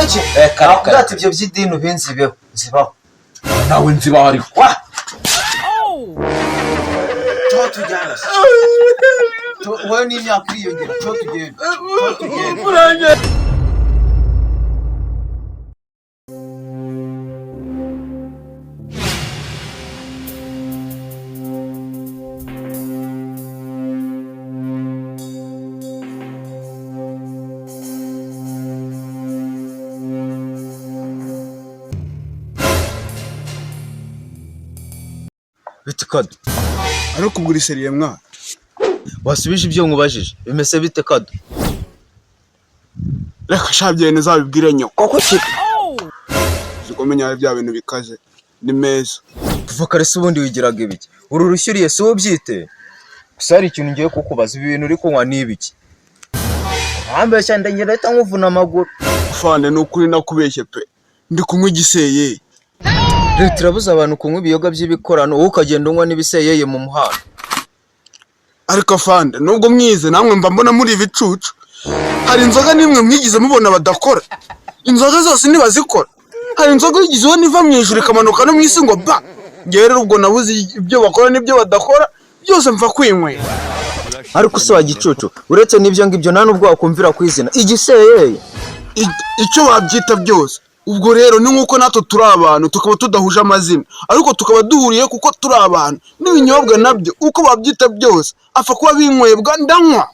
Ngwiki ati ibyo by'idini ubinzibeho zibaho nawe nzibaho ariko tujyana wowe n'imyaka iriyongera tugenda bite Kado ariko ubwo uriseriye mwana wasubije ibyo nkubajije bimeze bite Kado reka shabye nezabibwire nyoko koko ki zikomenya bya bintu bikaze ni meza kuva kare se ubundi wigiraga ibiki uru rushyuriye si ubyite gusa hari ikintu ngiye kukubaza ibi bintu uri kunywa n'ibiki ambeshya ndengera ahita nkuvuna amaguru fande n'ukuri nakubeshye pe ndi kunywa igiseye leta irabuza abantu kunywa ibiyoga by'ibikorano wowe ukagenda unywa n'ibiseyeye mu muhanda ariko fande nubwo mwize namwe mba mbona muri ibicucu hari inzoga nimwe mwigize mubona badakora inzoga zose ntibazikora hari inzoga yigizeho niva mu ijuru ikamanuka no mu isi ngo ba rero ubwo nabuze ibyo bakora n'ibyo badakora byose mva kwinywera ariko se wa gicucu uretse n'ibyo ngibyo nta n'ubwo wakumvira ku izina igiseyeye icyo wabyita byose ubwo rero ni nkuko natwe turi abantu tukaba tudahuje amazina ariko tukaba duhuriye kuko turi abantu n'ibinyobwa nabyo uko babyita byose apfa kuba binywebwa ndanywa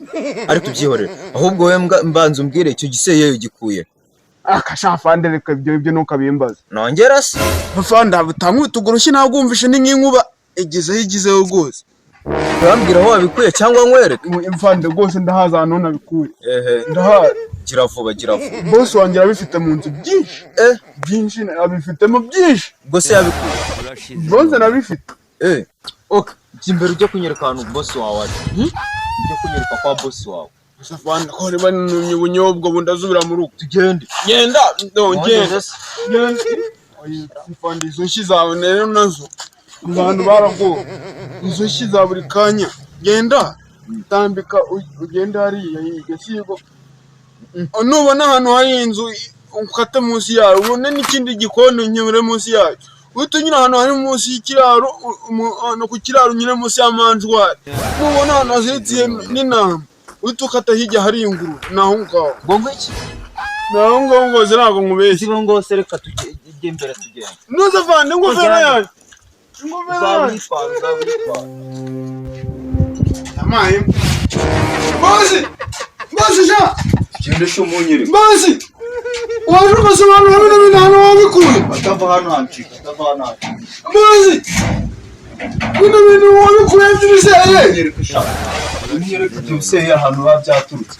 ariko ubyihorere ahubwo we mbanza umbwire icyo giseyeye ugikuye akashafande reka ibyo ntukabimbaza nongera se fande butamwita ugurushye ntabwo wumvishe ni nk'inkuba igizeho rwose urambwira aho wabikuye cyangwa nkwereke fande rwose ndahaza ahantu nabikuye ndahazi gira vuba boss wanjye abifite mu nzu byinshi abifitemo byinshi ubwo se yabikuye bonze nabifite okay imbere ujye kunyereka ahantu boss wawe ari ujye kunyereka kwa boss wawe safande ko reba n'umye bunyobwa bundazubira mu rugo tugende genda fande izo nshyi zawe rero nazo abantu barago izo nshyi za buri kanya genda tambika ugenda hariya igasigo nubona ahantu hari inzu ukata munsi yayo ubone n'ikindi gikoni unyure munsi yayo uhita unyura ahantu hari munsi y'ikiraro no ku kiraro unyure munsi y'amanjwari nubona ahantu hazitiye n'intama uhita ukata hirya hari inguru naho ngaho ngo iki naho ngaho ngo zirago nkubeshye sibo ngo se reka tujye imbere tugenda nuze vande ngofero yayo uzabitwara amaye Bosi ja gende sho munyere Bosi waje gusobanura hamwe n'ibintu hano wabikuye atava hano hanci Bosi bino bintu wabikuye by'ibiseye unyereka by'ibiseye ahantu babyaturutse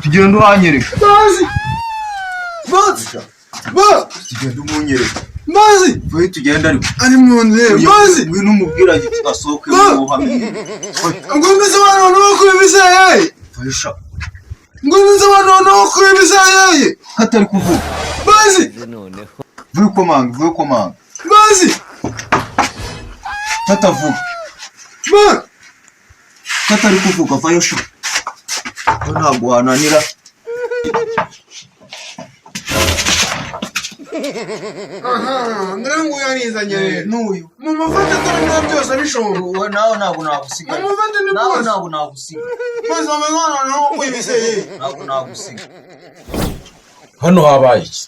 tugenda uhanyereka Bosi tugenda umunyereka Bosi vuye tugenda ariko ari mu nzira Bosi ngwino umubwira giti gasohoke mu hamwe ngo mbisobanura wabikuye ibiseye Faisha ngo mbisobanura wabikuye ibiseye hatari kuvuga Bosi vuye komanga Bosi tatavuga hatari kuvuga Faisha ntabwo wananira Ndrangu yanizanye n'uyu mu mafata tara byose abishobora nawe ntabwo nagusiga mu mafata ni nawe bose ntabwo nagusiga maze amazana naho kwibiseye ntabwo nagusiga hano habaye iki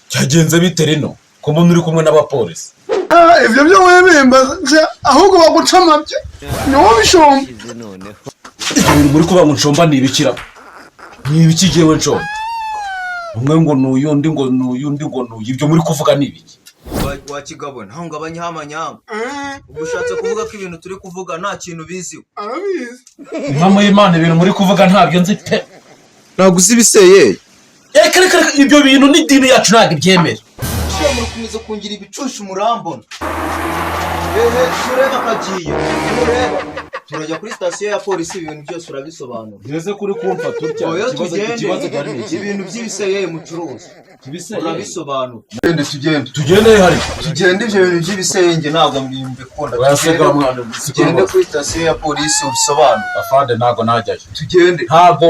cyagenze bite rino ko mbona uri kumwe n'abapolisi ibyo byo webembaza ahubwo baguca amabye ni wowe bishomba ibyo bintu muri kuba ngo nshomba ni ibikira ni ibiki jewe nshomba umwe ngo n'uyu undi ngo n'uyu undi ngo n'uyu ibyo muri kuvuga ni ibiki wakigabona aho ngabanya amanyanga ubwo ushatse kuvuga ko ibintu turi kuvuga nta kintu biziho arabizi impamo y'Imana ibintu muri kuvuga ntabyo nzi pe ntabwo uzi ibiseye reka ibyo bintu n'idini yacu ntabwo ibyemera ushobora kumeza kungira ibicushu murambona ureba akagiye ureba turajya kuri sitasiyo ya polisi ibintu byose urabisobanura. ngeze kuri kumfa turya Oya ikibazo gari ni iki? ibintu by'ibiseye mucuruzi urabisobanura. tugende hari Tugende ibyo bintu by'ibisenge ntabwo mbikunda. wayasiga mwana Tugende kuri sitasiyo ya polisi ubisobanura. afande ntago najyayo Tugende. ntago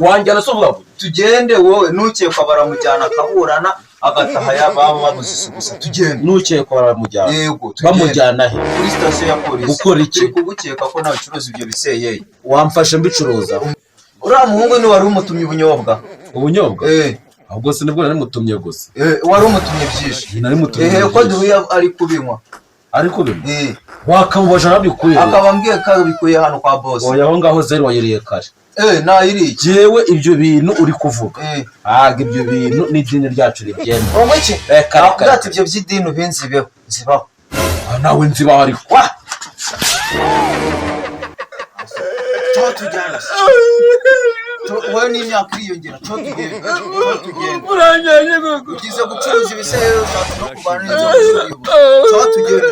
wanjyana so vuga Tugende wowe nukekwa baramujyana akaburana agataha yababa bamuzize gusa. Tugende. nukekwa baramujyana Yego bamujyana he kuri sitasiyo ya polisi. Gukora iki? Turi kugukeka ko nawe ucuruza ibyo biseye. wamfashe mbicuruza Uriya muhungu ni wari umutumye ubunyobwa. ubunyobwa ahubwo se nibwo nari mutumye gusa Wari umutumye byinshi. nari mutumye Ko duhuye ari kubinywa. ariko bimwe wakamubaje nabikuye akaba ambwiye ko abikuye hano kwa boss. oya aho ngaho zero wayiriye kare nayiri jewe ibyo bintu uri kuvuga ibyo bintu n'idini ryacu rigenda wowe iki nakubwira ati ibyo by'idini ubinzibeho zibaho nawe nzibaho ariko tujyana wowe n'imyaka iriyongera tugenda ugize gucuruza ibisebe ushaka no kubana n'inzoga tugenda